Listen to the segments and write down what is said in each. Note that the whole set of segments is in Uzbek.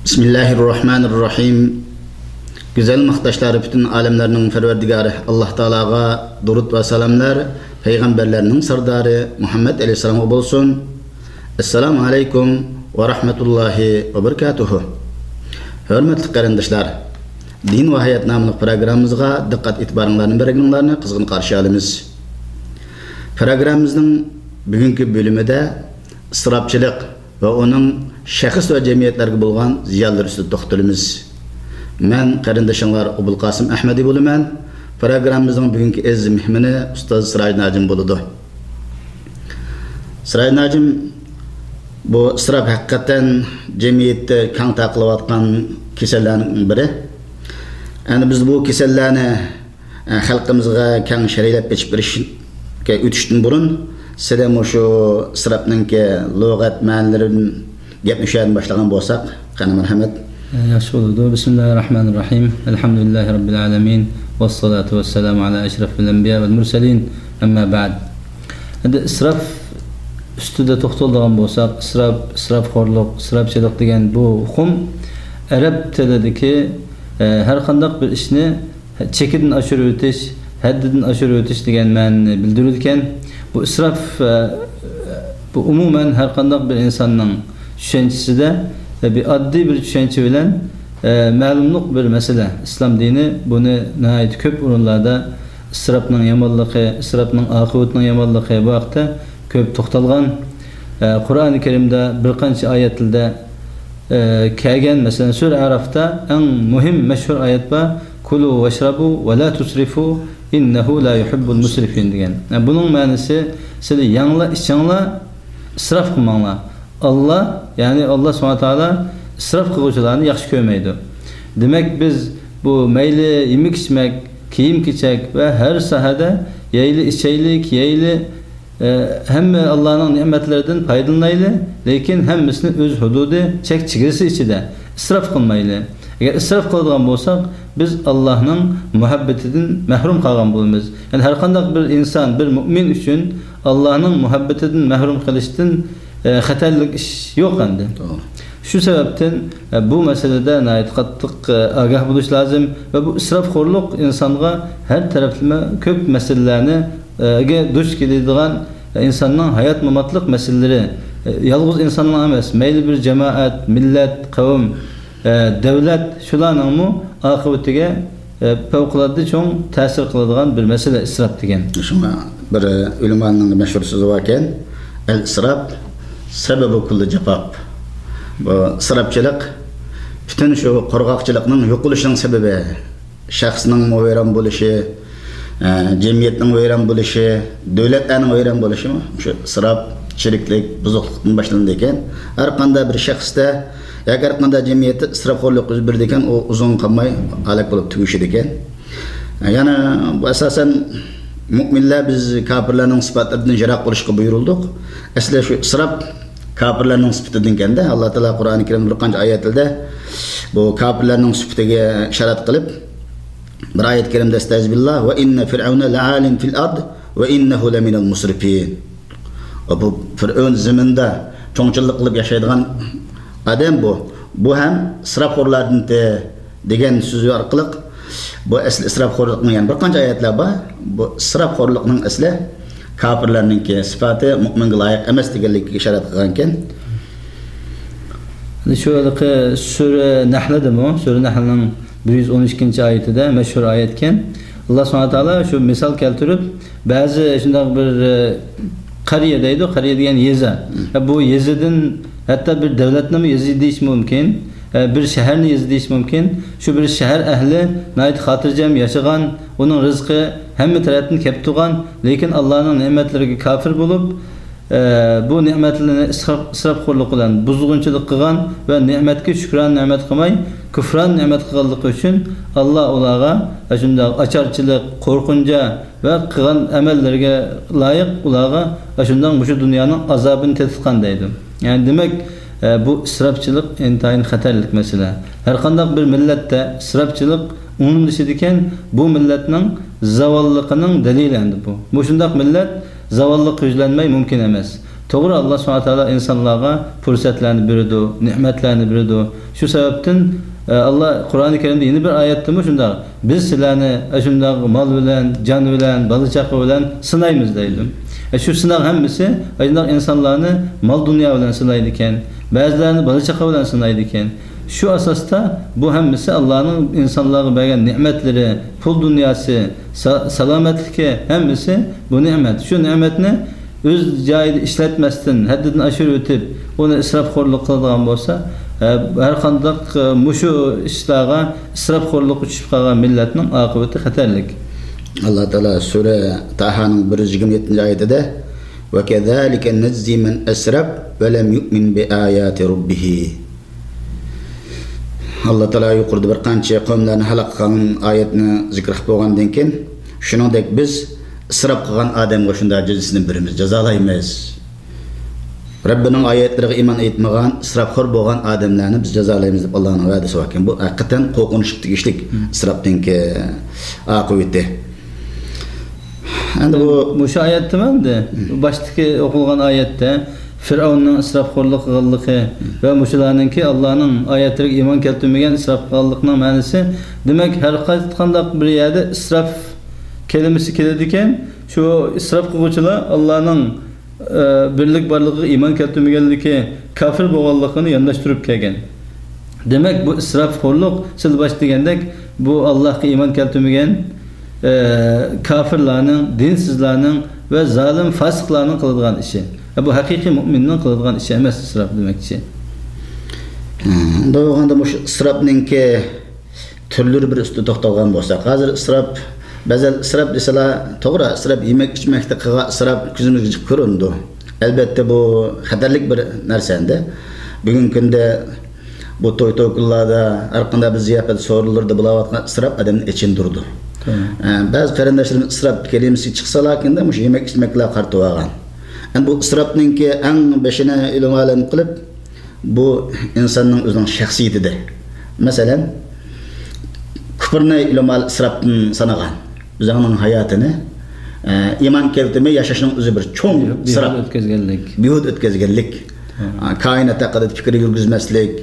Bismillahirrahmanirrahim. Güzel maqtaşları bütün alemlerinin ferverdigarı Allah Teala'ga durut ve selamlar, peygamberlerinin sırdarı Muhammed Aleyhisselam'a bolsun. Esselamu aleyküm ve rahmetullahi ve berekatuhu. Hürmetli qarindoshlar, Din ve Hayat namlı programımızga dikkat itibarınlarını berginlerini kızgın karşı alımız. Programımızın bugünkü bölümünde ısrapçılık ve onun şahıs ve cemiyetlerge bolgan ziyanlar üstü toxtalımız. Men qarindoshlar Abul Qasim Ahmedi boluman. Programımızın bugünkü ez mehmini Ustaz Siray Najim boludu. Siray Najim bu ısrap hakikaten cemiyette kan taqılayotgan kesellerning biri. Yani biz bu kesellerni xalqimizga keng şerilep geçip berishga o'tishdan burun sizlar şu ısrapningki lug'at ma'nilarini gapirishdan boshlagan bo'lsak, qani marhamat. Yaxshi bo'ladi. Bismillahirrahmanirrahim. Elhamdülillahi rabbil alamin. Vessalatu vesselamu ala eşrefil enbiya vel murselin. Amma ba'd. Endi israf ustida to'xtaladigan bo'lsak, israfxo'rlik, israfchilik degan bu hukm arab tilidagi har qanday bir ishni chekidan oshirib o'tish, haddidan oshirib o'tish degan ma'noni bildirar ekan. Bu israf bu umuman har qanday bir insonning tushanchisida bir oddiy bir tushuncha bilan ma'lumliq bir masala. Islom dini buni nihoyat ko'p o'rinlarda israfning yomonligi, israfning oqibatining yomonligi bu haqda ko'p to'xtalgan. Qur'oni Karimda bir qancha oyatlarda kelgan, masalan sura Arafda eng muhim mashhur oyat bor. Kulu vashrabu va la tusrifu innahu la yuhibbul musrifin degan. Buning ma'nosi sizlar yangla ichinglar, israf qilmanglar. Allah, yani Allah Subhanahu taala israf qiluvchilarni yaxshi ko'rmaydi. Demak biz bu mayli yemek içmek, kiyim kechak va har sohada yeyli ichaylik, yeyli hamma Allohning ne'matlaridan foydalanaylik, lekin hammasini o'z hududi, chek-chegarasi ichida israf qilmaylik. Agar israf qiladigan bo'lsak, biz Allohning muhabbatidan mahrum qolgan bo'lamiz. Yani har qanday bir inson, bir mu'min uchun Allohning muhabbatidan mahrum qilishdan xatarlik ish yo'q endi. Shu sababdan bu masalada nihoyat qattiq ogoh bo'lish lozim va bu israfxo'rlik insonga har taraflama ko'p masalalarni duch keladigan insonning hayot mamotlik masalalari yolg'iz insonlar emas, mayli bir jamoat, millat, qavm, davlat shularning oqibatiga favqulodda cho'ng ta'sir qiladigan bir masala isrof degan. Shunga bir ulamoning mashhur so'zi bor ekan, al-isrof sababu kulli jafaf. Bu israfchilik bütün şu qurg'oqchilikning yo'qilishining sababi, shaxsning vayron bo'lishi, cemiyetning vayron bo'lishi, davlatlarning vayron bo'lishi shu israfchiliklik, buzuqlikdan boshlanadi ekan. Har qanday bir shaxsda agar qanday jamiyatda israfxo'rlik yuz berdi ekan, u uzun qolmay halok bo'lib tugashadi ekan. Yana bu asosan mu'minlar biz kafirlarning sifatlaridan yiroq bo'lishga buyurildik. Asli shu israf kafirlarning sifatidan ekanda, Alloh taolo Qur'oni Karim bir qancha oyatlarda bu kafirlarning sifatiga ishorat qilib, bir oyat karimda estağfirullah ve inne fir'auna la'alim fil ard ve innehu laminal musrifin. Bu Fir'aun zaminda cho'ngchilik qilib yashaydigan adam bu. Bu ham israfxo'rlardan degan so'z orqali bu asli israfxo'rlikning yana bir qancha oyatlar bor. Bu israfxo'rlikning asli kafirlarninki sifati mu'minga loyiq emas deganligiga ishorat qilgan ekan. Shu sura Nahl'dami? Sura Nahl'ning 112-oyatida mashhur oyat ekan. Alloh Subhanahu taolo shu misol keltirib, ba'zi shunday bir qariya deydi, qariya degan yeza. Bu yezidan hatta bir davlatni yezi deyish mumkin, bir shaharni yezi deyish mumkin. Shu bir shahar ahli nihoyat xotirjam yashagan, uning rizqi hamma tarafdan kelib turgan, lekin Allohning ne'matlariga kafir bo'lib, bu ne'matlarni israfxo'rlik bilan buzg'unchilik qilgan va ne'matga shukron ne'mat qilmay, kufron ne'mat qilganligi uchun Alloh ularga shunday acharchilik, qo'rqincha va qilgan amallariga loyiq ularga shunday shu dunyoning azobini tetgan deydi. Yani demek bu israfchilik intayin xatarlik masala. Har qanday bir millatda israfchilik umumlashadigan, bu millatning zavolligining dalili endi bu. Bu shunday millat zavolliq yuzlanmay mumkin emas. To'g'ri, Alloh subhanahu va taolo insonlarga fursatlarni beradi, ne'matlarni beradi. Shu sababdan Allah Qur'oni Karimda yeni bir oyatda shunda biz sizlarni shunday mol bilan, jon bilan, bola chaqa bilan sinaymiz deydi. Shu sinov hammasi shunday insonlarni mol dunyo bilan sinaydi ekan, ba'zilarini bola chaqa bilan sinaydi ekan. Şu asasda bu hammasi Allah'ın insanlara bergen nimetleri, pul dünyası, selametliki hammasi bu nimet. Şu nimetni öz joyida ishlatmasdan, haddidan aşırı ötüp, onu israfxo'rlik qiladigan bo'lsa, har qanday mushu ishlarga israfxo'rlik uchib qolgan millatning oqibati xatarlik. Allah Teala Sure Taha'nın 127. ayetinde ve kezalike nezzi men esraf ve lem yu'min bi ayati rabbih. Allah Teala yuqorida bir qancha qavmlarni halaq qilgan oyatni zikr qilib bo'lgandan keyin shuningdek biz isrof qilgan odamga shunday jazosini beramiz, jazolaymiz. Rabbining oyatlariga iymon etmagan, isrofxo'r bo'lgan odamlarni biz jazolaymiz deb Allohning va'dasi bor ekan. Bu haqiqatan qo'rqinchli ishlik isrofdanki oqibati. Endi bu shu oyatda endi boshdagi o'qilgan oyatda Firavunning israfxo'rlik qilganligi va mushularninki Allohning oyatlariga iymon keltirmagan isrof qilganlikning ma'nosi, demak har qanday bir yerda isrof kelimasi keladi ekan, shu isrof qiluvchilar Allohning birlik borligiga iymon keltirmaganligi, kafir bo'lganligini yondashtirib kelgan. Demak bu isrofxo'rlik siz bosh degandek bu Allohga iymon keltirmagan kafirlarning, dinsizlarning va zalim fasiqlarning qiladigan ishi. Bu haqiqiy mu'minning qiladigan ishi emas isrof demakchi. Doğanda bu isrofninki turlari bir ustida to'xtalgan bo'lsa, hozir isrof, ba'zan isrof desalar, to'g'ri, isrof yemek ichmakda qilgan isrof ko'zimizga ko'rindi. Albatta bu xatarlik bir narsanda. Bugungi kunda bu to'y-to'ylarda, har qanday bir ziyofat so'rilarda bo'layotgan isrof odamni ichindirdi. Ba'zi qarindoshlarimiz isrof kelimasi chiqsa-lakinde, mush yemek ichmaklar qartib olgan. Yani bu israfninki en başına ilmalen kılıp bu insanın özünün şahsiyeti de. Mesela küfürne ilmal israfın sanagan. Bizanın hayatını iman keltimi yaşaşının özü bir çoğun israf. Bihud ötkezgenlik. Kainata kadar fikri yürgüzmeslik.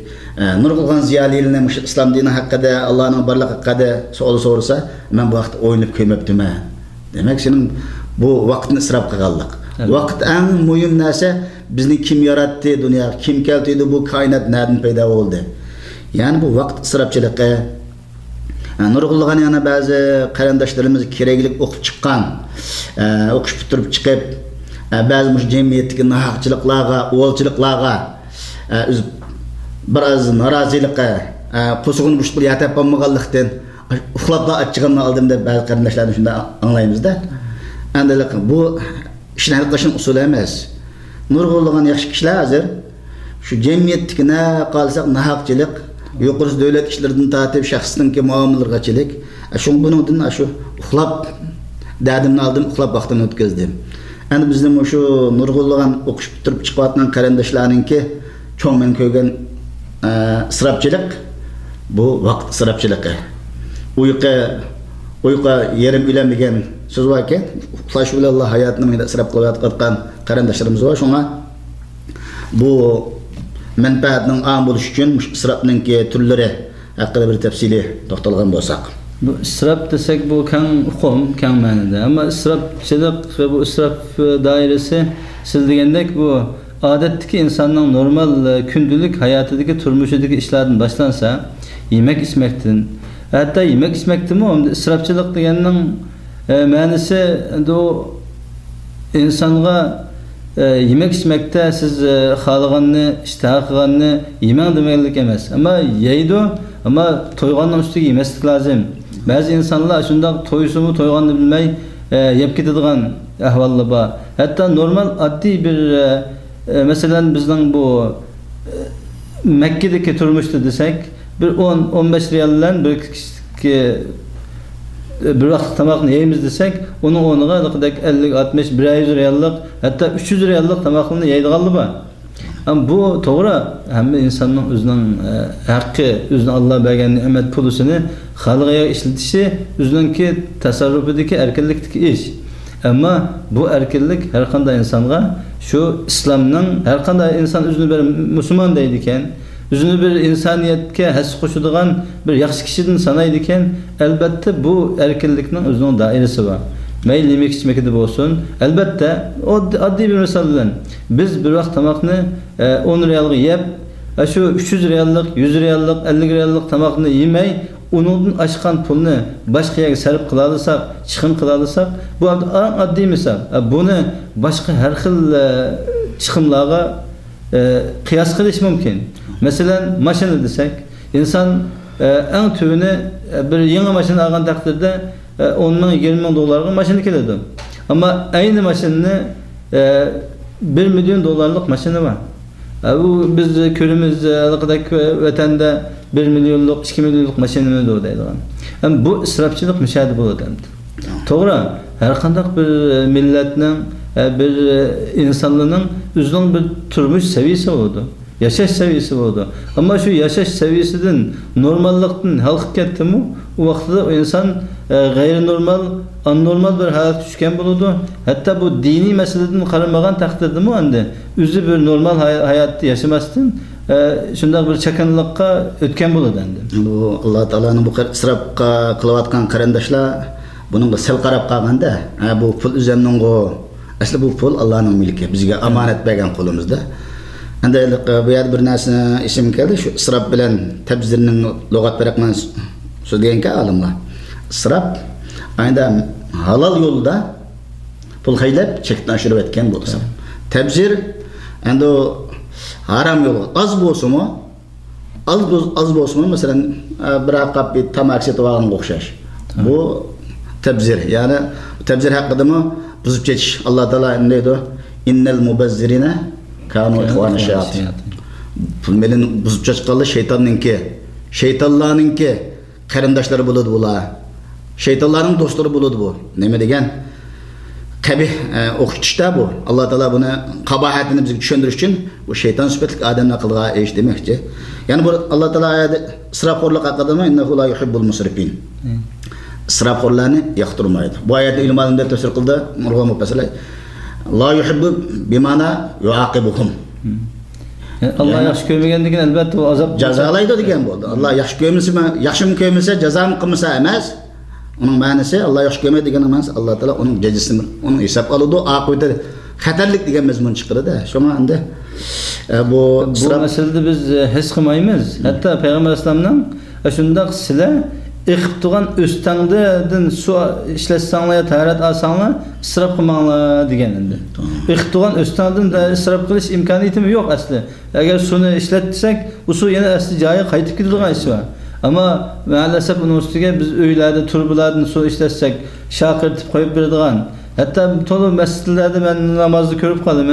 Nur kılgan ziyaliline İslam dini hakkında, Allah'ın barlık hakkında soru sorsa, ben bu vakit oynayıp köymeptim. Demek senin bu vaktin israf kıgallık. Vaqt en mühim narsa bizni kim yarattı dünya, kim keltirdi bu kainat nereden paydo oldu. Yani bu vaqt israfçılığı. Nurgulgan yana bazı qarindoshlarimiz keraklik o'qib chiqqan, o'qish bitirib chiqib, bazı mush jamiyatdagi nahaqchiliklarga, o'g'ilchiliklarga biraz norozilikqa, qo'shig'ini mushkul yatib olmaganlikdan uxlabla achchiganni oldimda bazı qarindoshlarni shunda anglaymizda. Endi bu işin haqiqatın usulü emas. Nurgulgan yaxshi kishilar hozir shu jamiyatdagi ne qalsak nahaqchilik, yuqori davlat ishlaridan tatib shaxsninki muomalalargachilik, shu buningdan shu uxlab dadimni oldim, uxlab vaqtini o'tkazdim. Endi bizning shu nurgulgan o'qish bitirib chiqayotgan qarindoshlarninki cho'ng men ko'rgan isrofchilik, bu vaqt isrofchiligi. Uyqa yerim bilinmagan söz var ki, uxlash bilan Allah hayatını israf qilayotgan qarindoshlarimiz var. Şuna bu menfaatning am bo'lish uchun israfninki turlari haqida bir tafsili to'xtalgan bo'lsak. Bu israf desek bu kang ma'noda. Ama israfchilik ve bu israf dairesi siz degandek bu odatdagi insonning normal kundulik hayotidagi turmushidagi ishlardan boshlansa, yemek içmekten, hatta yemek içmekdimi, israfchilik deganning ma'nosi o insonga yemek içmekte siz xohlaganni, ishtaha qilganni yemang demaklik emas. Ama yeydi, ama to'yganning ustiga yemaslik lozim. Ba'zi insonlar shunday to'ysimi, to'yganni bilmay yeb ketadigan ahvollar bor. Hatta normal oddiy bir masalan bizning bu Mekke'deki turmuşda desek bir 10-15 riyaldan bir vaqt tamoqni yeymiz desek, onun o'rniga 50-60 100 riyallik, hatta 300 riyallik tamoqni yeydiganlar bor. Ama bu to'g'ri, hamma insonning o'zining haqqi, o'zining Alloh bergan ne'mat pulusini xalqiga ishlatishi o'ziningki tasarrufidagi erkinlikdagi ish. Ama bu erkinlik har qanday insonga Şu İslamның her qanday insan özünü bir Müslüman deydi eken, özünü bir insaniyetke his qoşudigan bir yaxshi kişiden sanaydı eken, elbette bu erkinlikning özünün dairesi var. Mayli yemek içmekde olsun. Elbette o addi bir misal bilen biz bir vaqt tamaqni 10 riyalga yeb, şu 300 riyallik, 100 riyallik, 50 riyallik tamaqni yemey, onun aşkan pulunu başka yerga sarf kılalısak, çıkım kılalısak, bu addi misal. Bunu başka her xil çıkımlarga kıyas kılış mümkün. Mesela maşina desek, insan en tüvünü bir yeni maşina algan takdirde 10 bin, 20 bin dolarlık maşını keledi. Ama aynı maşını 1 milyon dolarlık maşını var. Bu biz körümüz vatanda 1 milyonluk, 2 milyonluk maşinimiz de oradaydı. Yani bu israfçılık müşahede buladı. Doğru. Her qanday bir milletinin, bir insanlığının özünün bir turmuş seviyesi oldu. Yaşaş seviyesi oldu. Ama şu yaşaş seviyesinden normallıktan halkı ketdi mi, o vaxtda o insan gayri normal, anormal bir hayat düşken bulundu. Hatta bu dini meseleden qaramagan takdirde mi andi özü bir normal hayatı yaşamasdan şunday bir çakanlıkka ötken buladı endi. Bu Allah Taala'nın bu israfqa qılayotgan qarindoshlar buningga sal qarab qolganda, bu pul üzerinden o asli bu pul Allah'ın milki, bizga amanet bergan qo'limizda. Endi bu yer bir narsani esim keldi, şu israf bilan tabzirning lug'at barakman so'zlagan olimlar. İsraf ayda halal yolda pul haydab chekdan oshirib etgan bo'lsa. Tabzir endi o haram yolu az bo'lsa-mu, az bo'lsa-mu, masalan bir qap bir tamak setib olganga o'xshash. Bu tabzir. Ya'ni tabzir haqidami buzib ketish. Alloh taolo deydi: "Innal mubazzirina kanu ihwana shayatin." Pul bilan buzib chiqqanlar shaytonlarninki qarindoshlari bo'ladi bular. Shaytonlarning do'stlari bo'ladi bu. Nima degan? Qabih o'qitishda bu. Alloh taolo buni qabohatini bizga tushuntirish uchun bu shayton sifatli odamlar qilgan ish demoqchi. Ya'ni bu Alloh taolo oyatda isrofxo'rlik haqida innahu la yuhibbul musrifin. İsrofxo'rlarni yoqtirmaydi. Bu oyatda ilm olimlar tafsir qildi. Marhum mufassirlar la yuhibbu bima'na yuaqibuhum. Allah yaxshi ko'rmaganligini albatta u azob jazolaydi degan bo'ldi. Allah yaxshi ko'rmasa, yaxshimi ko'rmasa, jazoni qilmasa emas. Onun ma'nosi Allah yaxshi ko'rmaydi degan emas. Alloh taolo uning jazosini, uni hisob oladi, oqibatda xatarlik degan mazmun chiqaradi. Shunga endi bu masalada biz his qilmaymiz. Hatto Payg'ambar alayhisolamning shunday sizlar iqib turgan o'stangdan su ishlatsanglar, taharat olsanglar, isrof qilmanglar degan endi. Iqib turgan o'stangdan isrof qilish imkoniyatimi yo'q asli. Agar suvni ishlatsak, u suv yana asli joyiga qaytib ketadigan ish bor. Ama maalesef bunun üstüge biz öylerde turbulardan su işletsek şakırtıp koyup beradigan. Hatta tolu mescitlerde ben namazda görüp kaldım.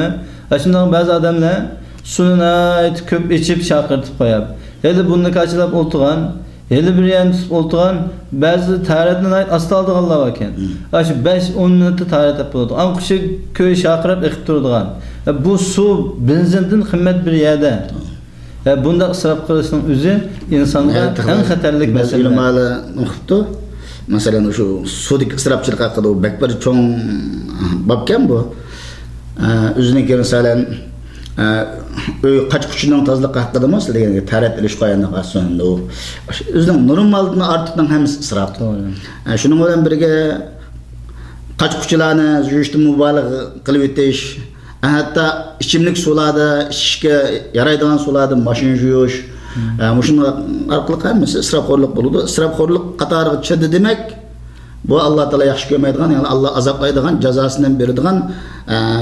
Şundan bazı adamlar suyunu ait köp içip şakırtıp koyup. Hele bunu kaçırıp oltuğan, hele bir yan tutup oltuğan bazı taharetine ait asla aldık Allah varken. Şu 5-10 minutda taharet yapıldı. An kuşu köy şakırıp ekip durduğan. Bu su benzinden kıymet bir yerde. Bunda israf qilishning o'zi insonga eng xatarlik masala. Ilmali o'qibdi. Masalan, shu sudik israfchilik haqida bir cho'ng babkan bu. O'ziniki masalan uy qochquchining tozaligi haqida emas, degan tarat ilish qo'ygandan qasonda u o'zining normaldan ortiqdan hammasi israf. Shuning bilan birga qochquchilarni yurishda mubolag'a qilib o'tish, hatta içimlik sularda, içishga yaraydigan sularda mashin yuvish, shuni orqali hammasi isrofxo'rlik bo'ladi. Isrofxo'rlik qatoriga tushadi demak, bu Alloh taolo yaxshi ko'rmaydigan, ya'ni Alloh azoblaydigan, jazosidan beradigan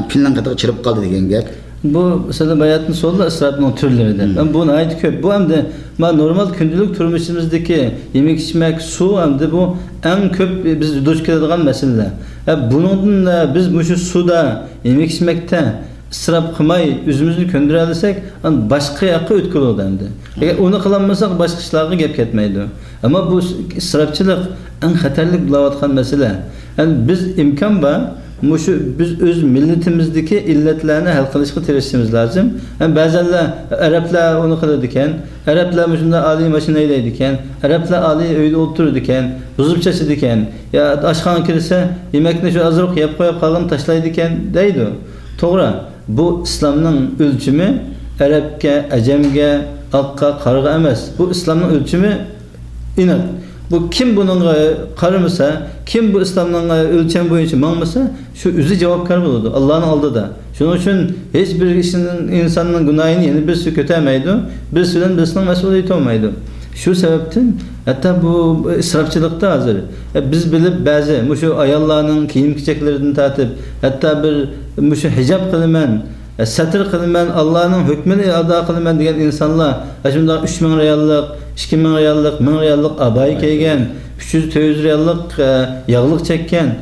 pinlan qatoriga chirib qoldi degan gap. Bu mesela bayatın sonunda israfның türleridir. Ben bunu ait köp. Bu hem de normal gündelik turmuşumuzdaki yemek içmek, su hem de bu en köp biz duş keladigan mesele. Bunun biz şu suda yemek içmekte israf qilmay özümüzni köndüre alsak, başka yoqqa o'tkazadi endi. Eğer onu qilmasak başka ishlarga gap ketmaydi. Ama bu israfchilik en xatarlik bo'layotgan mesele. Yani biz imkon var. Biz öz milletimizdeki illetlerini hal qilishga tirishimiz lazım. Yani ba'zanlar Araplar onu qiladigan, Araplar shunda oliy mashina haydaydigan, Araplar oliy uyda o'tiradigan, buzib chachadigan, ya oshxona kirsa, yemekni shu azroq yeb qo'yib qolgan tashlaydigan deydi. To'g'ri. bu İslamның ölçümü Arapga, Ajamga, Aqqa, Qarga emas. Bu İslamның ölçümü inak. Bu kim bununla qaramasa, kim bu İslamның ölçem boyunca mangmasa, şu üzü javobgar boladı Allah'ın aldıda. Şunun için hiçbir kişinin insanın günahını yeni birisi kötəmeydi, birisi bilen birisinin mesuliyeti olmaydı. Şu sebepten hatta bu israfçılıkta hazır. Biz bilip bazı şu ayallarının kiyim-kecheklerini tatip, hatta bir şu hicab kılmen, satır kılmen, Allah'ın hükmünü ada kılmen diyen insanlar, şunda 3000 riyallık, 2000 riyallık, 1000 riyallık abayı kiygen, 300-400 riyallık yağlık çekken,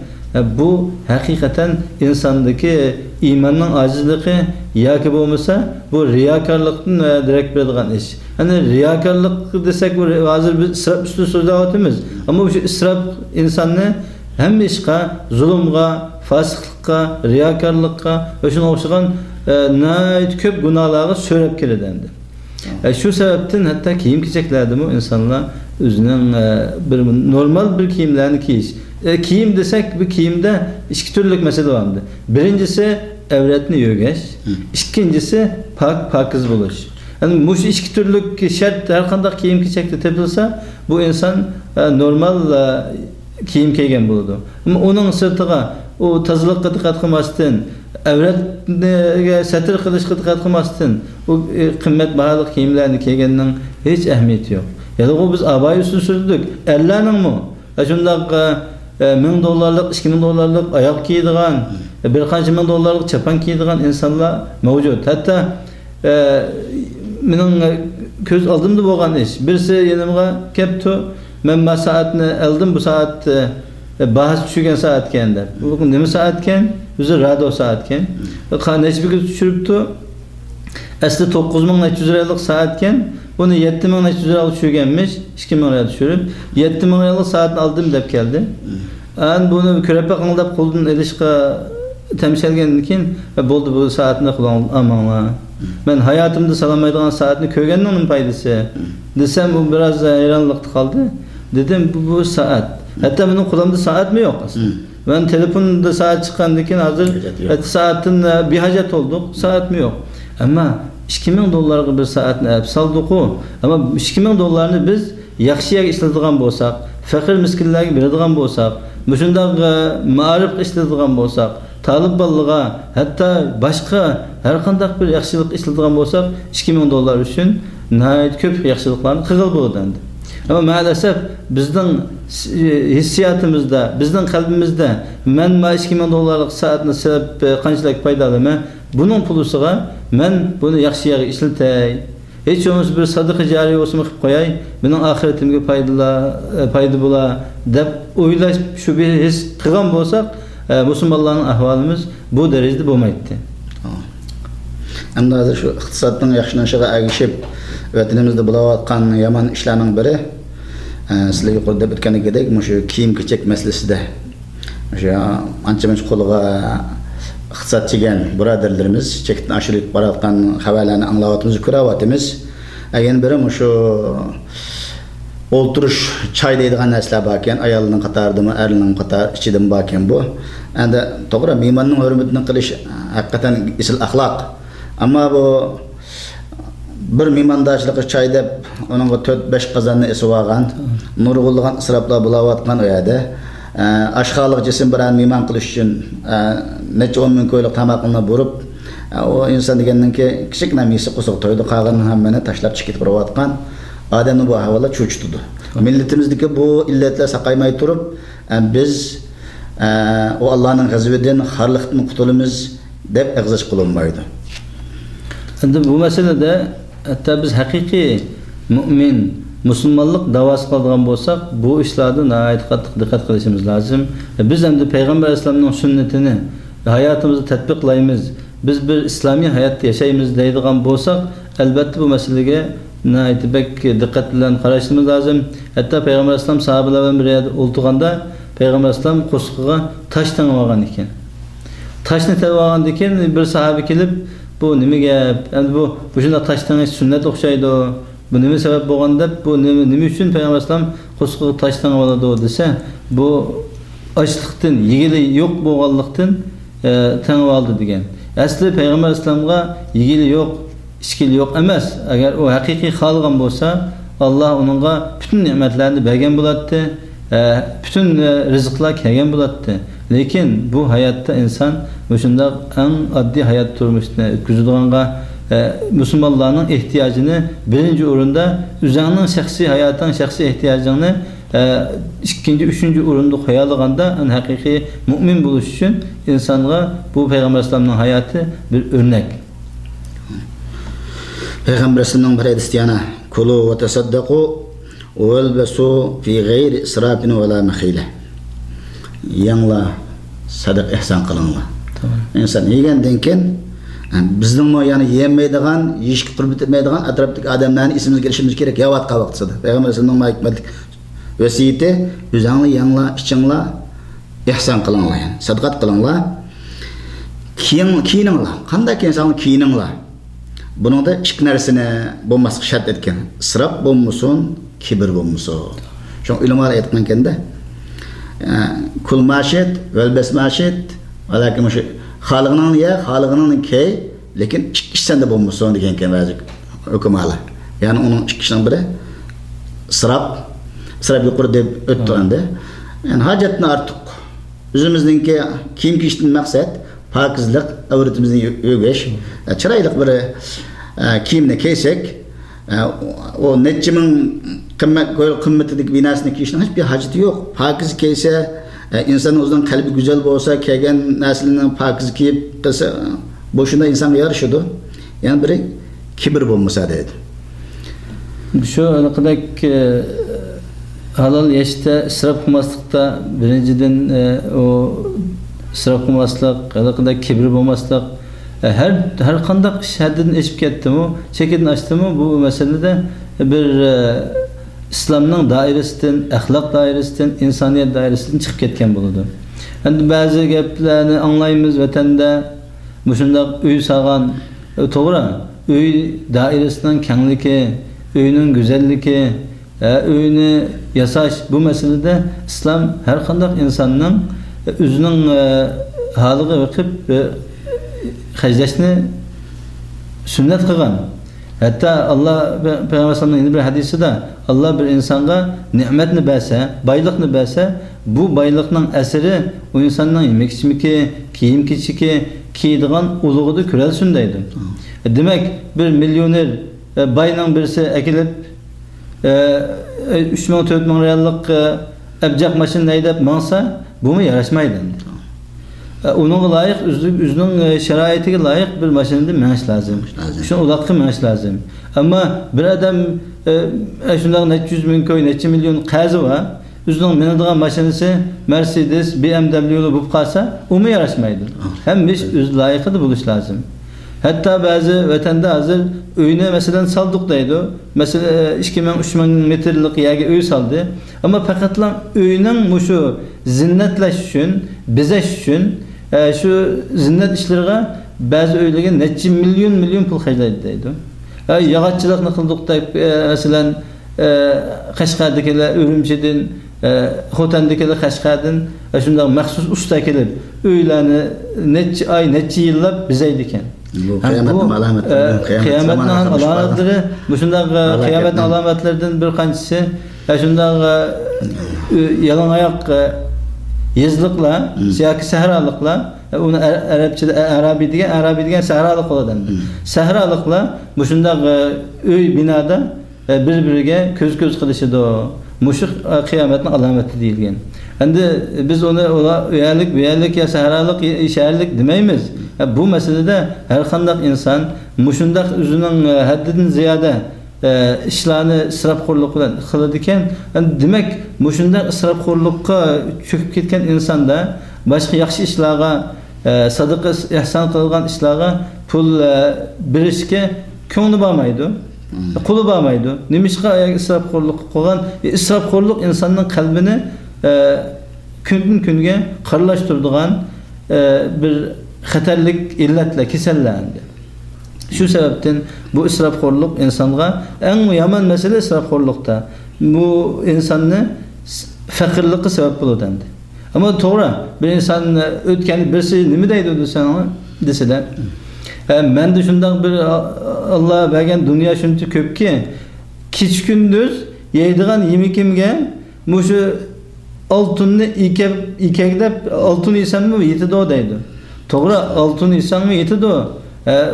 bu hakikaten insandaki imanın acizliği ya ki olmasa bu riyakarlıktan direkt bildiğin iş. Hani riyakarlık desek bu hazır bir israf üstü sözdavatımız. Ama bu israf insanı hem işe, zulümga, fasıklıkka, riyakarlıkka ve şuna okşayan nait köp günahları söylep keledendi. Şu sebepten hatta kiyim-kecheklerdi bu insanlar özünün bir normal bir kiyimlerini giyiş. Kiyim desek bu kiyimde iki türlük mesele vardı. Birincisi evretini yögeş, ikincisi pakız buluş. Yani bu iki türlük şart her kandak kiyim-kechekte tepilse bu insan normal kiyim kiygen buludu. Ama onun sırtıga o tazılıkka dikkat kılmasın, evretine satır kılışka dikkat kılmasın, o kıymet bahalık kiyimlerini kiygenin hiç ehemmiyeti yok. Ya da o biz abayı üstün sürdük. Ellerinin mu? Şundak $1000, $2000 ayak giydiğen, bir kaç $1000 çapan giydiğen insanlar mevcut. Hatta benim göz aldığımda boğan iş. Birisi yanıma kepti, ben saatini aldım bu saat bahas düşürgen saatken de. Bugün ne saatken? Bize radyo saatken. Neçe bir gün düşürüptü. Aslı 9300 liralık saatken bunu 7300 liralık düşürgenmiş. 2000 liraya düşürüp 7000 liralık saatini aldım dep geldi. An bunu körepe qandap qo'ldan ilishqa temsilgendan keyin bo'ldi bu saatni qilgan aman. Ben hayatımda salamaydigan saatni ko'rganning foydasi. Desem bu biraz hayranlıkta kaldı. Dedim bu saat. Hatta benim kulağımda saat mi yok aslında. Ben telefonda saat çıkandan keyin hazır saatin bir hacet olduk. Saat mi yok. Ama $2000 bir saatni alib saldık o. Ama $2000'ni biz yaxshi yerga ishlatadigan bo'lsak, fakir miskinlarga beradigan bo'lsak, mushundaq ma'rif ishlatadigan bo'lsak, talib bolalarga, hatta boshqa har qanday bir yaxshilik ishlatadigan bo'lsak, $2000 uchun nihoyat ko'p yaxshiliklarni qilib bo'ladi. Ama maalesef bizden hissiyatimizde, bizden kalbimizde men $2000 saatini sebep qanchalik foydalimi, bunun pulusuga men bunu yaxshi yerga ishlatay. Hiç olmazsa bir sadık-ı cari olsun qilib qo'yay, mening ahiretimga fayda bo'la deb o'ylash shu bir his qilgan bo'lsak, musulmonlarning ahvolimiz bu darajada bo'lmaydi. Endi hozir shu iqtisodning yaxshilanishiga ergishib, vatanimizda bo'layotgan yomon ishlarning biri sizlar yuqorida o'tganidek, shu kiyim-kechak masalasida. O'sha ancha-muncha qo'liga iqtisod chegan birodarlarimiz chekdan oshirib borayotgan xabarlarni anglayotimiz, ko'ryapmiz. Yana biri shu o'ltirish, choy deydigan narsalar bor ekan, ayolning qatoridami, erning qator ichidami bor ekan bu. Endi to'g'ri, mehmonning hurmatini qilish haqiqatan isil axloq. Ammo bu bir mehmondoshlikqa choy deb uningga 4-5 qozonni isib olgan, nurg'ulg'an isroflar bo'layotgan u yerda aşxalık cisim bir mehman qilish uchun necha 10 ming ko'ylik tamoqni burib, o inson degandan ki kichikna misi qo'siq to'ydi, qolganini hammani tashlab chiqib borayotgan odamni bu ahvolda cho'chitdi. Millatimizdagi bu illatlar saqaymay turib, biz o Allah'ın g'azabidan, xorliqdan qutulamiz deb ig'zish qilinmaydi. Endi bu meselede hatta biz haqiqiy mu'min Müslümanlık davası kaldığan bolsak, bu işlerde nihayet dikkat kılışımız lazım. Biz hem de Peygamber Aleyhisselam'ın sünnetini hayatımızda tatbiklayımız, biz bir İslami hayat yaşayımız deydiğen bolsak, elbette bu meseleye nihayet pek dikkatle karıştırmamız lazım. Hatta Peygamber Aleyhisselam sahabelerden bir yerde olduğunda Peygamber Aleyhisselam koşkuğa taş tanımagan iken. Taşını tanımagan iken bir sahabe gelip bu nime gap? Yani bu şunda taş tanış sünnet okşaydı. Bu nime sebep bo'lganda, bu nime uchun Peygamber Aleyhisselam qo'sqiga tashdan oladi desa, bu ochliqdan, yigili yo'q bo'lganlikdan tanib oldi degan. Asli Peygamber İslam'a ilgili yok, işkili yok emas. Eğer o hakiki xalqan bolsa, Allah onunğa bütün nimetlerini bergen buladı, bütün rızıklar kelgen buladı. Lekin bu hayatta insan şunda en addi hayat turmuşuna ötküzüdüğünga Müslümanların ihtiyacını birinci orunda üzerinin şahsi hayatın şahsi ihtiyacını ikinci, üçüncü orunda koyalığında en hakiki mümin buluş için insanlara bu Peygamber Aleyhisselam'ın hayatı bir örnek. Peygamber Aleyhisselam'ın bir hadisi yana kulu ve tesaddaku ve elbesu fi gayri israfin ve la mehile. Yanla sadak ihsan kılınla. İnsan yegenden ken bizning yani yemeydigan, yeyishga qurb etmaydigan atrofdagi odamlarni esimizga kelishimiz kerak yavatqa vaqtida. Peygamber Aleyhisselam'ın hikmetlik vesiyeti o'zingni yanla ichinglar ihson qilinglar, yani sadaqat qilinglar. Kiyininglar. Qanday kiyinsangiz kiyininglar. Buningda ikki narsani bo'lmaslik shart etgan. Isrof bo'lmasin, kibr bo'lmasin. Shu ulamalar aytgan ekanda, kul mashit vel besmashit, alakim shu xalqning ya, xalqning key, lekin ikkisinde bo'lmasin degan ekan ba'zi hukmlar. Ya'ni uning ikkisining biri isrof yuqori deb o'tganda, yani hojatni ortiq. O'zimizningki kiyim kiyishdan maqsad pokizlik, avratimizni yo'gash, chiroyli bir kiyimni kiysak, o necha ming qimmatidagi binasini kiyishning hech bir hojati yo'q. Pokiz kiysa, inson o'zining qalbi go'zal bo'lsa, kiygan narsini pokiz kiyib qilsa, boshunda insonga yarashadi. Yani biri kibr bo'lmasa deydi. Şu anaqadek halal yaşta israf qilmaslikda birinchidan o israf qilmaslik, anaqadek kibr bo'lmaslik her qanday ish haddan eshib ketdimi, chekini açdimi bu masalada bir İslamning doirasidan, axloq doirasidan, insoniyat doirasidan chiqib ketgan bo'ladi. Endi ba'zi gaplarni anglaymiz vatanda, shunday uy salgan, to'g'ri, uy doirasining kengligi, uyning go'zalligi, uyni yasash bu masalada islom har qanday insonning o'zining holiga vaqib hajlashni sunnat qilgan. Hatta Allah Peygamber Sallallahu bir hadisida Allah bir insonga ne'matni bersa, boylikni bersa, bu boylikning asiri o insonning yemek ichmiki, kiyim kechiki, kiydigan ulug'ini ko'ralsin deydi. Demak, bir millioner bayning birisi akilib 3,000-4,000 riyallik abjaq mashina haydab mansa, bu yarashmaydi. Onun layık, özünün şeraitiga layık bir maşinada minish lazım. Şunu uloqqa minish lazım. Ama bir adam şunday necha 100 ming koy, necha million qarzi var. Özünün minadigan maşinasi Mercedes, BMW bo'lib qolsa, uni yarashmaydi. Hamma ish o'z loyiqida bo'lish lazım. Hatta bazı vatanda hozir uyni masalan saldık deydi. Mesela 2000-3000 metrlik yerga uy saldı. Ama faqatla uyning mushu zinnatlash uchun, bezash uchun şu zinnet işlerine bazı öylege neçe milyon pul harcaydı deydi. Yağatçılıkni qildik deb mesela Qashqardagilar Urumchidan, Xotandagilar Qashqardan shunday maxsus usta kelib uylarni neçe ay, neçe yillab bezaydi ekan. Bu qiyomatning alomatlari, qiyomatning alomatlari, bu shunday qiyomatning alomatlaridan bir qanchasi shunday yalan oyoq yazılıkla, siyaki sahralıkla, onu Arapçada Arabi degan sahralık oladan. Sahralıkla bu şundaq uy binada bir-biriga ko'z qilishidi. Mushuk qiyomatning alomati deyilgan. Endi biz onu uyalik ya sahralık, shaharlik demaymiz. Bu masalada har qanday inson mushundaq o'zining haddidan ziyoda ishlarni isrofxo'rlik bilan qiladi ekan. Demak, mushundaq isrofxo'rlikqa cho'kib ketgan insonda boshqa yaxshi ishlarga, sadaqa ihson qilgan ishlarga pul berishga ko'ngli bormaydi, qo'li bormaydi. Nimishqa isrofxo'rlik qilgan? Isrofxo'rlik insonning qalbini kundan kunga qirlashtiradigan bir xatarlik illatlar, kasallardir. Şu sebepten bu israfxo'rlik insonga eng yomon masala israfxo'rlikda. Bu insonni faqirlikka sabab bo'ladi. Ama to'g'ri, bir inson o'tgan birisi nima deydi desang, deseler. Men de şundan bir Allah bergen dünya şuncha köpki keç gündüz yeydigan yemekimge muşu altınni ikeklep altın yesem mi yetidi o deydi. To'g'ri altın yesang mı yetidi o.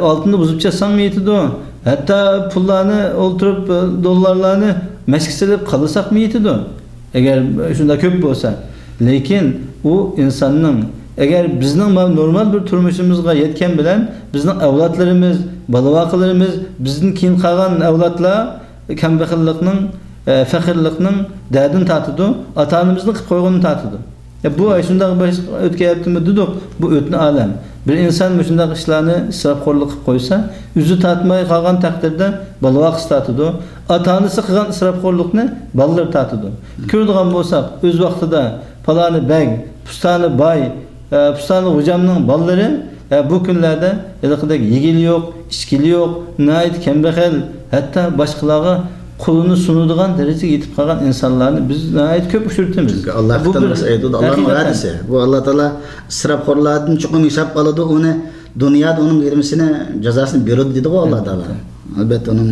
Altını buzib chatsang mı yetidi o. Hatta pullarni o'ltirib dollarlarni mashkisilib qalasak mı yetidi o. Eğer şunda köp bo'lsa. Lekin u insonning eğer bizning normal bir turmushimizga yetken bilen bizning avlodlarimiz, balavoqlarimiz, bizning keyin qolgan avlodlar kambag'allikning, faqirlikning dardini tatidi, ota-onamizning qilib qo'yganini tatidi. Bu shunday o'tkayaptimi dedik, bu o'tni alam. Bir inson shunday ishlarni isrofxo'rlik qilib qo'ysa, o'zi tatmay qolgan taqdirda balavoq tatidi, ota-onasi qilgan isrofxo'rlikni bolalar tatidi. Ko'radigan bo'lsak, o'z vaqtida falani beg, pustani boy, pustani hocamning bolalari bu kunlarda ilqidagi yegili yo'q, ichkili yo'q, nayt kambag'al, hatto boshqalarga qo'lini sunadigan darajaga yetib qolgan insonlarni biz nayt ko'p uchirtamiz. Çünkü Allah tanrısı aytadi, Allohning va'dasi. Bu Alloh taolo isrofxo'rlardan chuqur hisob oladi, uni dunyoda uning vermisini jazosini beradi dedi Alloh taolo. Albatta uning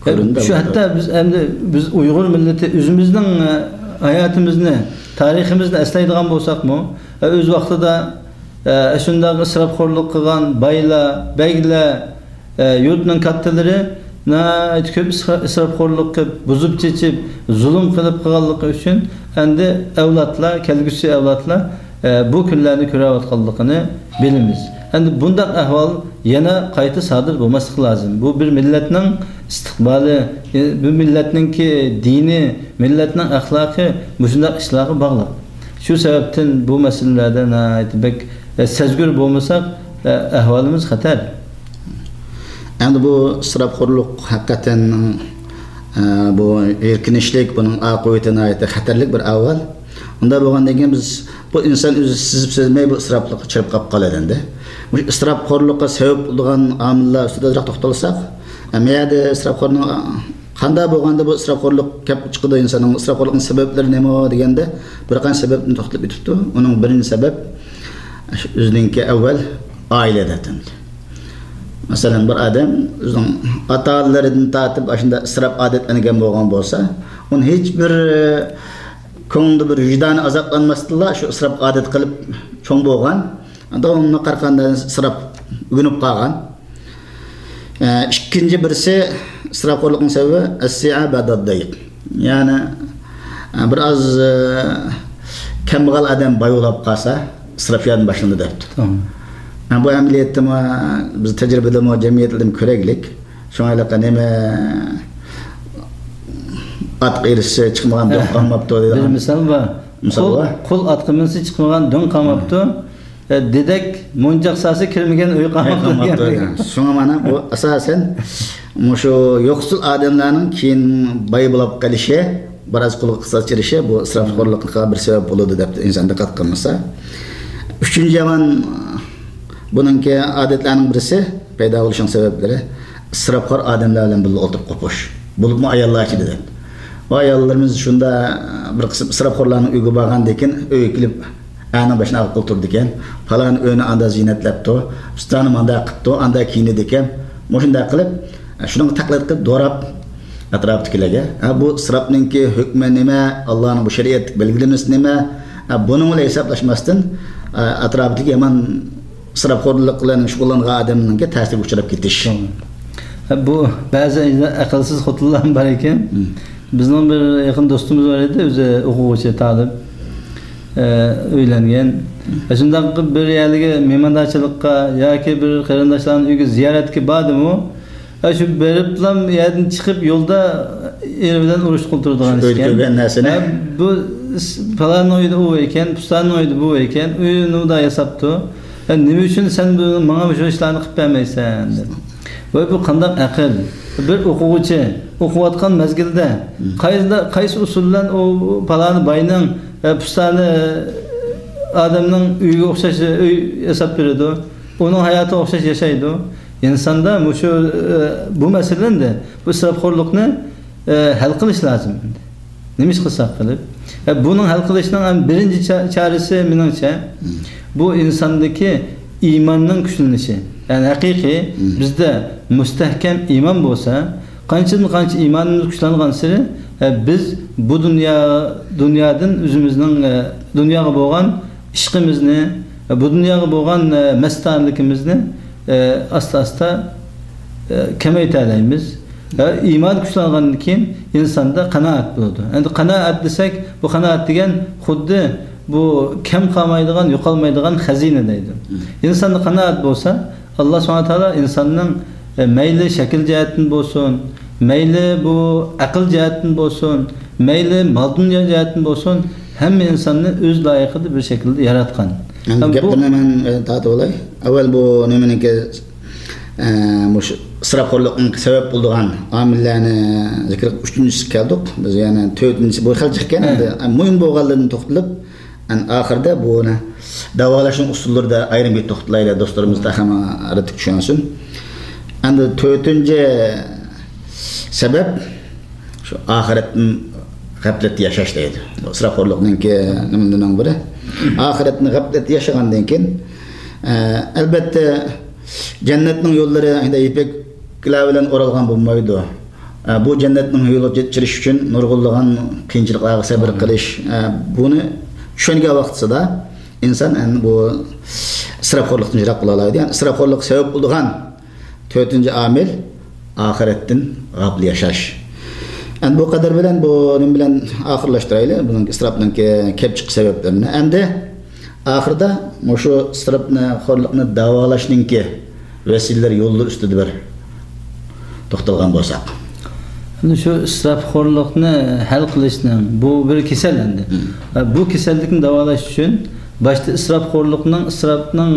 ko'rindi. Şu hatta biz Uyg'ur millati o'zimizning hayotimizni, tariximizni eslaydigan bo'lsak-mu, o'z vaqtida shunday isrofxo'rlik qilgan baylar, beglar, yurtning kattalari ko'p isrofxo'rlik qilib, buzib chechib, zulm qilib qilganligi uchun endi avlodlar, kelgusi avlodlar bu kunlarni ko'rayotganligini bilamiz. Endi bunday ahvol yana qayta sodir bo'lmasligi lozim. Bu bir millatning istiqboli, bu millatningki dini, millatning axloqi shunday ishlarga bog'liq. Shu sababdan bu masalalarda aytibek sezgur bo'lmasak ahvolimiz xatar. Endi bu isrofxo'rlik haqiqatan bu erkinishlik, buning oqibatini aytib xatarlik bir avval. Unda bo'lgandan keyin biz bu inson o'zi sezmay bu isroflikka chirib qolib qoladi endi. Bu isrofxo'rlikqa sabab bo'lgan omillar ustida to'xtalsak, meyada isrofxo'rning qanday bo'lganda bu isrofxo'rlik kelib chiqadi insonning isrofxo'rlikning sabablari nima deganda bir qancha sababni to'xtalib o'tibdi. Uning birinchi sabab o'zininki avval oilada. Masalan bir adam o'zining ota-onalaridan tortib shunda isrof odatlangan bo'lgan bo'lsa, uni hech bir ko'ngli bir vijdoni azoblanmasdilla shu isrof odat qilib cho'ng bo'lgan, davomli qarqanda isrof ugunib qolgan. Ikkinchi birisi isrofxo'rlikning sababi as-si'a ba'da-dayq. Ya'ni biraz kambag'al adam boyolab qolsa, isrofiyatni boshlandi debdi. Bu ameliyatda biz tecrübede cemiyetlerim köreglik. Şu anlıkta neme at qirisi çıkmagan dön qalmaptı dedi. Bir misal var. Kul atqımınsı çıkmagan dön qalmaptı. Dedek monjaq sası kirmegen öy qalmaptı. Şuna mana bu asasen şu yoksul adamlarning keyin boy bo'lib qolishi, biraz qul qisqartirishi bu isrofxo'rlikqa bir sebep bo'ladi deb inson diqqat qilmasa. Üçüncü yaman bununki adetlerinin birisi paydo bo'lishning sabablari isrofxo'r odamlar bilan birga o'tirib qo'pish. Bo'libmi ayollar ichida. Bu ayollarimiz shunda bir qism isrofxo'rlarning uyga borgandan keyin uyga kelib ana başına olib o'tirdi ekan. Falan uyni anda ziynatlabdi, ustani manda qilibdi, anda kiyindi ekan. Shunday qilib, shuni taqlid qilib do'rab atrofdagilarga, bu isrofningki hukmi nima, Allohning bu shariat belgilamasi nima, buning bilan hisoblashmasdan atrofdagi yomon isrofxo'rlik bilan shug'ullangan odamlarga ta'sir uchrab ketish. Bu ba'zi aqlsiz xotinlar bor ekan. Bizning bir yaqin do'stimiz bor edi, o'zi o'quvchi ta'lim uylangan. Shundan bir yerga mehmondochilikqa yoki bir qarindoshlarning uyiga ziyoratga bordim-u. Shu beriblam yerdan chiqib yo'lda er bilan urush qiltiradigan ekan. Bu falan uyda u ekan, pustanning uyda bu ekan, uyini da yasabdi. Nima uchun sen menga bu ishlarni qilib bermaysan dedi. Voy bu qanday aql? Bir o'quvchi o'qiyotgan mezgilda qaysi usul bilan o palani bayning pustani odamning uyiga o'xshash uy yasab beradi. Uning hayoti o'xshash yashaydi. İnsanda bu meselende bu isrofxo'rlikni hal qilish lozim. Nima ish qilsak qilib. Bunun hal qilishning birinchi chorasi meningcha bu insondagi imanning kuchlanışı. Yani hakiki bizde müstehkem iman olsa, qancha imanımız kuchlangan siri biz bu dünyadan özümüzning dunyoga bo'lgan ishqimizni, bu dunyoga bo'lgan mastanligimizni asta kamaytiramiz. İman kuchlangandan keyin insonda qanoat bo'ladi. Endi qanoat desak, bu qanoat degan xuddi bu kam qolmaydigan, yo'qolmaydigan xazina deydi. İnsonda qanoat bo'lsa, Alloh subhanahu taolo insonning mayli shakl jihatdan bo'lsin, mayli bu aql jihatdan bo'lsin, mayli mal dunyo jihatdan bo'lsin, hamma insonni o'z loyiqida bir shaklda yaratgan. Gapni men tatib olay. Avval bu nimaniki ısrafxo'rlikning sabab bo'lgan omillarni zikr qilib 3-chi keldik. Biz yana 4-chi bu xil chiqqan endi muhim bo'lganlarni to'xtalib, oxirida buni davolashning usullarida ayrim bir to'xtalaylik do'stlarimiz da ham aratik tushunsin. Endi 4-chi sabab shu oxiratni g'aflat yashash deydi. Israfxo'rlikningki nimadan biri oxiratni g'aflat yashagandan keyin albatta jannatning yo'llari endi ipek gilar bilan o'ralgan bo'lmaydi. Bu jannatning yo'liga yetish uchun nurg'unlagan qiyinchiliklarga sabr qilish, buni tushungan vaqtida inson bu isrofxo'rlikdan yiroq bo'la oladi. Yani isrofxo'rlik sabab bo'lgan 4-chi omil oxiratdan g'aflat yashash. Endi bu qadar bilan bu nim bilan oxirlashtiraylik buning isrofning kelib chiqish sabablarini. Endi oxirida shu isrofxo'rlikni davolashninki vasilalar yo'llar ustida bir to'xtalgan bo'lsak. Endi shu isrofxo'rlikni hal qilishning bu bir kasal endi. Bu kasallikni davolash uchun boshda isrofning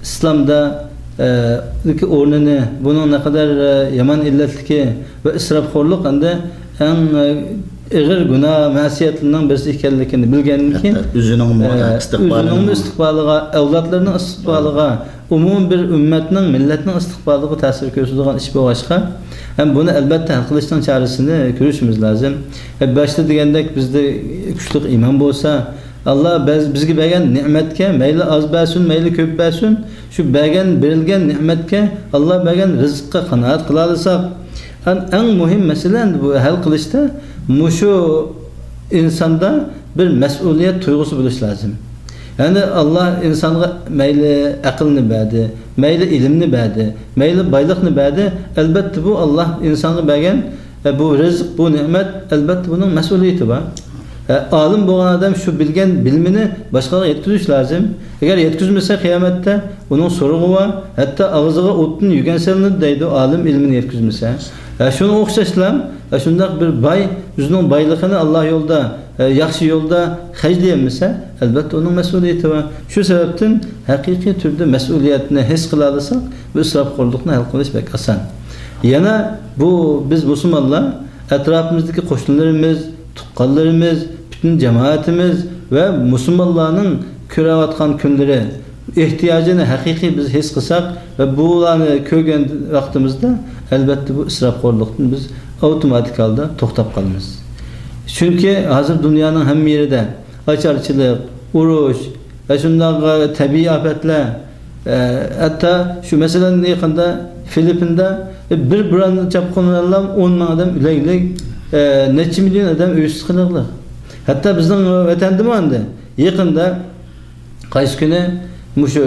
islomda o'rnini, buning ne kadar yomon illatligi va isrofxo'rlik endi eng ig'ir gunoh ma'siyatlarning birisi ekanligini bilgandan keyin o'zining istiqboliga, avlodlarning istiqboliga, umumiy bir ummatning, millatning istiqboliga ta'sir ko'rsatadigan ish bo'lg'achqa, ham buni albatta hal qilishning chorasini ko'rishimiz lozim. Boshda degandek bizda kuchli iymon bo'lsa, Allah bizga bergan ne'matga mayli oz bersin, mayli ko'p bersin, shu berilgan ne'matga, Allah bergan rizqqa qanoat qila olsak, eng muhim masala bu hal qilishda mushu insonda bir mas'uliyat tuyg'usi bo'lishi lozim. Yani Allah insonga mayli aqlni berdi, mayli ilmni berdi, mayli boylikni berdi, albatta bu Allah insonga bergan bu rizq, bu ne'mat, albatta buning mas'uliyati bor. Alim bo'lgan odam shu bilgan bilmini boshqaga yetkazish lozim. Agar yetkazmasa qiyomatda uning so'rig'i va hatto og'ziga o'tni yugansalni deydi alim ilmini yetkazmasa. Shuni o'xshashlam, shundoq bir boy o'zining boyligini Alloh yo'lda, yaxshi yo'lda xarjlayamasa, albatta uning mas'uliyati va shu sababdan haqiqiy turda mas'uliyatni his qila olsak, bu isrofxo'rlikni hal qilish bek oson. Yana bu biz musulmonlar atrofimizdagi qo'shnilarimiz, tuqqanlarimiz, bütün cemaatimiz ve Müslümanların ko'rayotgan kunlari ehtiyojini haqiqiy biz his qilsak ve bularni ko'rgan vaqtimizda albatta bu isrofxo'rlikni biz avtomatik holda to'xtab qolamiz. Chunki hozir dunyoning hamma yerida ocharchilik, urush va shunday tabiiy ofatlar, hatta shu masalan yaqinda Filippinda bir-birini chapqonlardan 10 ming odam ulaylik, necha milyon odam uysiz qoldi. Hatta bizning vatanda endi yaqinda qaysi kuni mushu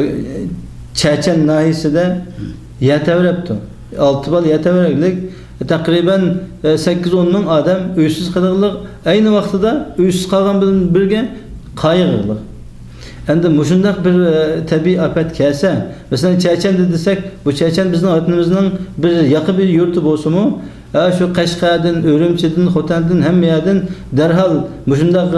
Chechen nahiyasida yataveribdi. 6 bal yataverlik takriban 8-10 ming odam uysiz qoldi. Ayni vaqtida uysiz qolgan bilan birga qayg'urdi. Endi mushundaq bir tabiiy afat kelsa, masalan Chechen desek, bu Chechen bizning vatanimizning bir yaqin bir yurti bo'lsa-mu, şu Qashqardan, Urumchidan, Xotandan hamma yerdan darhol mushundaq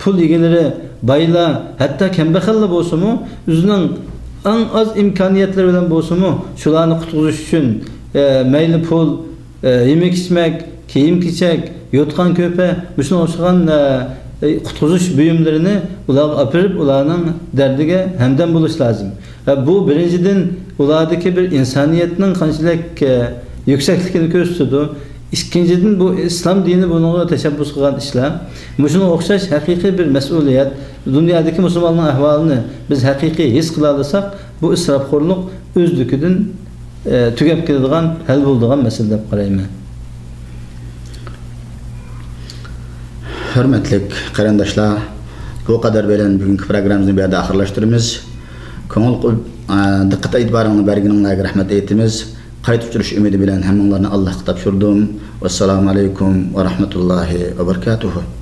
pul egalari, baylar, hatto kambag'allar bo'lsa-mu, o'zining eng oz imkoniyatlari bilan bo'lsa-mu, shularni qutqizish uchun mayli pul, yemek-ichmak, kiyim-kechak, yotgan ko'pa, shunga o'xshagan qutqizish buyumlarini ularga apirib, ularning dardiga hamdam bo'lish lozim. Bu birinchidan ulardagi bir insoniyatning qanchalik yükseklikini ko'rsatadi. İkinciden bu İslam dini bununla teşebbüs qilgan ishlar. Shunga o'xshash haqiqiy bir mas'uliyat. Dunyodagi musulmonlar ahvolini biz haqiqiy his qila olsak, bu israfxo'rlik o'zligidan tugab ketadigan, hal bo'ladigan masala deb qarayman. Hürmetli qarindoshlar, bu qadar bilan bugungi programmamizni bu yerda oxirlashtiramiz. Ko'ngil diqqat e'tiboringizni berganingizga rahmat aytamiz. Qayta uchrashish umidi bilan hammanglarni Allohga topshirdim. Assalomu alaykum va rahmatullohi va barakatuh.